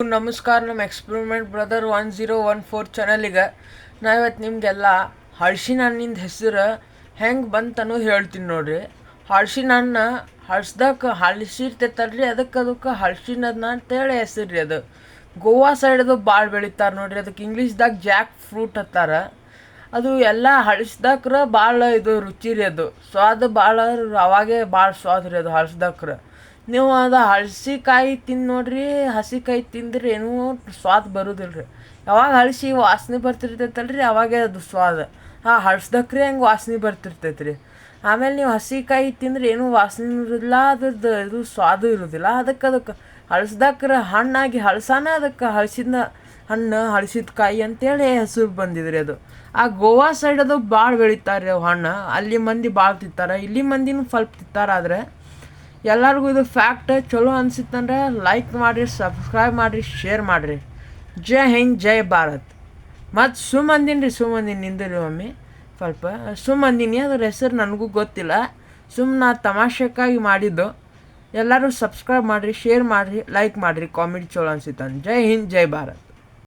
ನಮಸ್ಕಾರ. ನಮ್ಮ experiment brother 1014 ಚಾನಲಿಗೆ ನಾ ಇವತ್ತು ನಿಮಗೆಲ್ಲ ಹಲಸಿನ ಹಣ್ಣಿಂದ ಹೆಸರು ಹೆಂಗೆ ಬಂತು ಅನ್ನೋದು ಹೇಳ್ತೀನಿ ನೋಡ್ರಿ. ಹಲಸಿನ ಹಣ್ಣು ಹಳ್ಸ್ದಕ್ಕೆ ಹಲಸಿರ್ತೈತಲ್ರಿ, ಅದಕ್ಕೆ ಹಲಸಿನ ಅಂತೇಳಿ ಹೆಸರು ರೀ. ಅದು ಗೋವಾ ಸೈಡದು ಭಾಳ ಬೆಳಿತಾರೆ ನೋಡ್ರಿ. ಅದಕ್ಕೆ ಇಂಗ್ಲೀಷ್ದಾಗ ಜಾಕ್ ಫ್ರೂಟ್ ಅಂತಾರ. ಅದು ಎಲ್ಲ ಹಳಸ್ದಕ್ರ ಭಾಳ ಇದು ರುಚಿ ರೀ. ಅದು ಸ್ವಾದ ಭಾಳ ಅವಾಗೇ ಭಾಳ ಸ್ವಾದ ರೀ ಅದು ಹಳ್ಸ್ದಕ್ರ. ನೀವು ಅದು ಹಲಸಿಕಾಯಿ ತಿಂದು ನೋಡ್ರಿ, ಹಸಿಕಾಯಿ ತಿಂದ್ರೆ ಏನೂ ಸ್ವಾದ ಬರೋದಿಲ್ಲ ರೀ. ಯಾವಾಗ ಹಲಸಿ ವಾಸನೆ ಬರ್ತಿರ್ತೈತಲ್ರಿ ಅವಾಗೇ ಅದು ಸ್ವಾದ. ಹಳ್ಸ್ದಕ್ರೆ ಹಂಗೆ ವಾಸನೆ ಬರ್ತಿರ್ತೈತೆ ರೀ. ಆಮೇಲೆ ನೀವು ಹಸಿಕಾಯಿ ತಿಂದ್ರೆ ಏನೂ ವಾಸನೆ ಇರೋದಿಲ್ಲ, ಅದ್ರದ್ದು ಇದು ಸ್ವಾದ ಇರೋದಿಲ್ಲ. ಅದಕ್ಕೆ ಹಳ್ಸ್ದಕ್ರ ಹಣ್ಣಾಗಿ ಹಳ್ಸಾನ ಅದಕ್ಕೆ ಹಲಸಿನ ಹಣ್ಣು ಹಲಸಿದ ಕಾಯಿ ಅಂತೇಳಿ ಹೆಸರು ಬಂದಿದ್ರಿ. ಅದು ಗೋವಾ ಸೈಡ್ ಅದು ಭಾಳ ಬೆಳಿತಾರೆ ರೀ ಅವು ಹಣ್ಣು. ಅಲ್ಲಿ ಮಂದಿ ಭಾಳ ತಿಂತಾರೆ, ಇಲ್ಲಿ ಮಂದಿನೂ ಸ್ವಲ್ಪ ತಿಂತಾರೆ. ಆದರೆ ಎಲ್ಲರಿಗೂ ಇದು ಫ್ಯಾಕ್ಟ್ ಚಲೋ ಅನ್ಸಿತ್ತಂದ್ರೆ ಲೈಕ್ ಮಾಡಿರಿ, ಸಬ್ಸ್ಕ್ರೈಬ್ ಮಾಡಿರಿ, ಶೇರ್ ಮಾಡಿರಿ. ಜೈ ಹಿಂದ್, ಜೈ ಭಾರತ್. ಮತ್ತು ಸುಮ್ಮಂದಿನಿ ನಿಂದಿರಿ ಒಮ್ಮೆ ಸ್ವಲ್ಪ ಸುಮ್ಮಂದಿನಿ. ಅದ್ರ ಹೆಸರು ನನಗೂ ಗೊತ್ತಿಲ್ಲ, ನಾ ತಮಾಷೆಕ್ಕಾಗಿ ಮಾಡಿದ್ದು. ಎಲ್ಲರೂ ಸಬ್ಸ್ಕ್ರೈಬ್ ಮಾಡಿರಿ, ಶೇರ್ ಮಾಡಿರಿ, ಲೈಕ್ ಮಾಡಿರಿ. ಕಾಮಿಡಿ ಚಲೋ ಅನ್ಸಿತ್ತಂದ್ರೆ ಜೈ ಹಿಂದ್, ಜೈ ಭಾರತ್.